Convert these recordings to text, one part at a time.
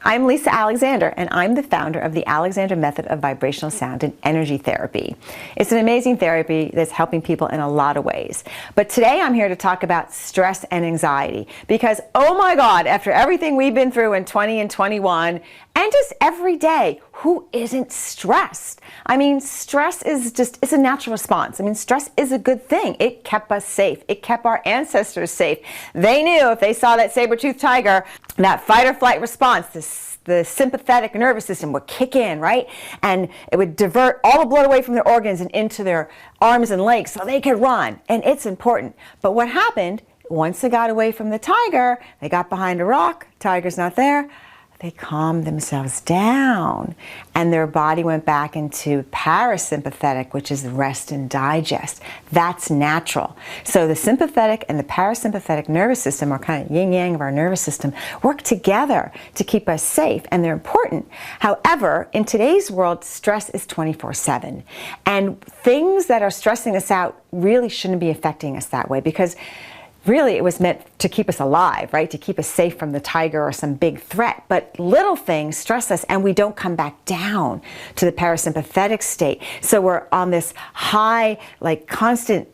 I'm Lisa Alexander, and I'm the founder of the Alexander Method of Vibrational Sound and Energy Therapy. It's an amazing therapy that's helping people in a lot of ways. But today I'm here to talk about stress and anxiety because, oh my God, after everything we've been through in 20 and 21, and just every day, who isn't stressed? I mean, stress is it's a natural response. I mean, stress is a good thing. It kept us safe. It kept our ancestors safe. They knew if they saw that saber-toothed tiger, that fight or flight response, the sympathetic nervous system would kick in, right? And it would divert all the blood away from their organs and into their arms and legs so they could run. And it's important. But what happened, once they got away from the tiger, they got behind a rock, tiger's not there, they calmed themselves down and their body went back into parasympathetic, which is rest and digest. That's natural. So the sympathetic and the parasympathetic nervous system, or kind of yin-yang of our nervous system, work together to keep us safe, and they're important. However, in today's world, stress is 24/7. And things that are stressing us out really shouldn't be affecting us that way, because really, it was meant to keep us alive, right? To keep us safe from the tiger or some big threat. But little things stress us and we don't come back down to the parasympathetic state. So we're on this high, like constant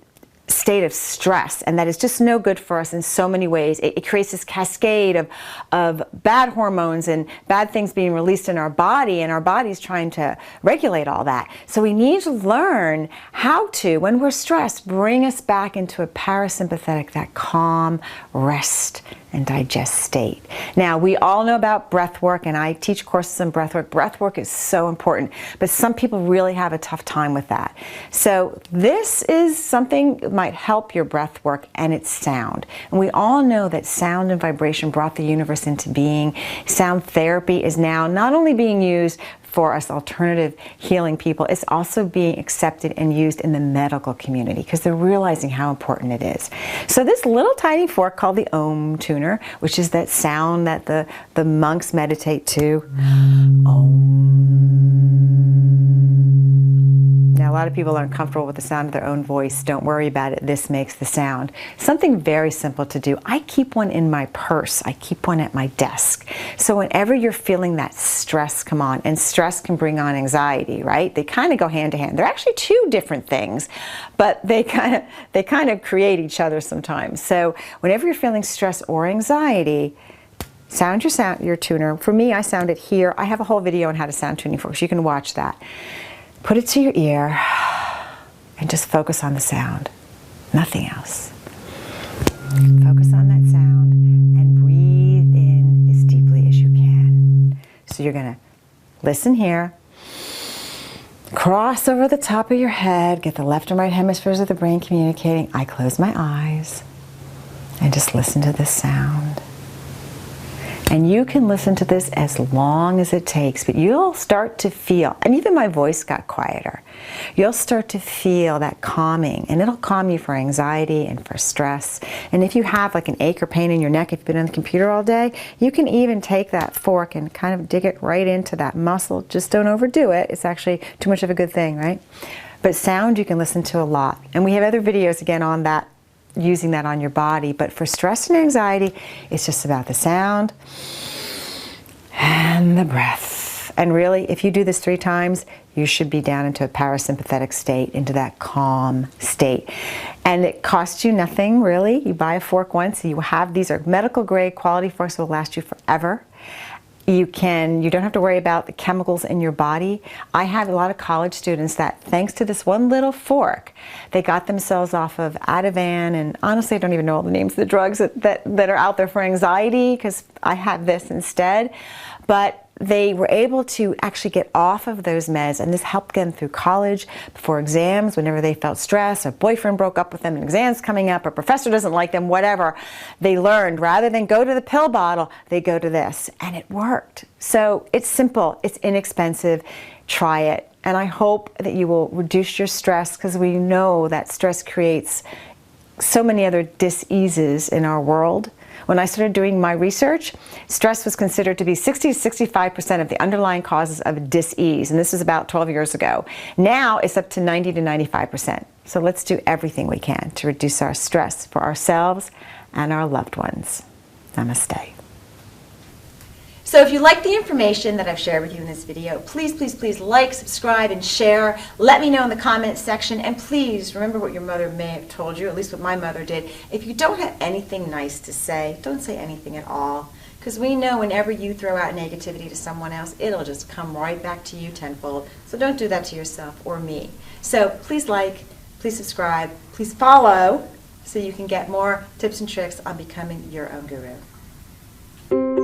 state of stress, and that is just no good for us in so many ways. It creates this cascade of bad hormones and bad things being released in our body, and our body's trying to regulate all that. So we need to learn how to, when we're stressed, bring us back into a parasympathetic, that calm, rest and digest state. Now, we all know about breath work, and I teach courses on breath work. Breath work is so important, but some people really have a tough time with that. So this is something that might help your breath work, and it's sound. And we all know that sound and vibration brought the universe into being. Sound therapy is now not only being used for us alternative healing people, it's also being accepted and used in the medical community because they're realizing how important it is. So this little tiny fork called the Om tuner, which is that sound that the monks meditate to. Om. Now, a lot of people aren't comfortable with the sound of their own voice. Don't worry about it. This makes the sound. Something very simple to do. I keep one in my purse. I keep one at my desk. So whenever you're feeling that stress come on, and stress can bring on anxiety, right? They kind of go hand to hand. They're actually two different things, but they kind of create each other sometimes. So whenever you're feeling stress or anxiety, sound your tuner. For me, I sound it here. I have a whole video on how to sound tuning forks. You can watch that. Put it to your ear and just focus on the sound, nothing else. Focus on that sound and breathe in as deeply as you can. So you're going to listen here, cross over the top of your head, get the left and right hemispheres of the brain communicating. I close my eyes and just listen to this sound. And you can listen to this as long as it takes, but you'll start to feel, and even my voice got quieter, you'll start to feel that calming, and it'll calm you for anxiety and for stress. And if you have like an ache or pain in your neck, if you've been on the computer all day, you can even take that fork and kind of dig it right into that muscle. Just don't overdo it. It's actually too much of a good thing, right? But sound you can listen to a lot. And we have other videos again on that, using that on your body. But for stress and anxiety, it's just about the sound and the breath. And really, if you do this 3 times, you should be down into a parasympathetic state, into that calm state. And it costs you nothing, really. You buy a fork once, you have, these are medical grade quality forks that will last you forever. You don't have to worry about the chemicals in your body. I have a lot of college students that, thanks to this one little fork, they got themselves off of Ativan, and honestly, I don't even know all the names of the drugs that are out there for anxiety, because I have this instead. But they were able to actually get off of those meds, and this helped them through college, before exams, whenever they felt stressed, a boyfriend broke up with them, an exam's coming up, a professor doesn't like them, whatever. They learned, rather than go to the pill bottle, they go to this, and it worked. So it's simple, it's inexpensive, try it. And I hope that you will reduce your stress, because we know that stress creates so many other dis-eases in our world. When I started doing my research, stress was considered to be 60 to 65% of the underlying causes of dis-ease, and this was about 12 years ago. Now it's up to 90 to 95%. So let's do everything we can to reduce our stress for ourselves and our loved ones. Namaste. So if you like the information that I've shared with you in this video, please, please, please like, subscribe, and share. Let me know in the comments section. And please remember what your mother may have told you, at least what my mother did. If you don't have anything nice to say, don't say anything at all. Because we know whenever you throw out negativity to someone else, it'll just come right back to you tenfold. So don't do that to yourself or me. So please like, please subscribe, please follow so you can get more tips and tricks on becoming your own guru.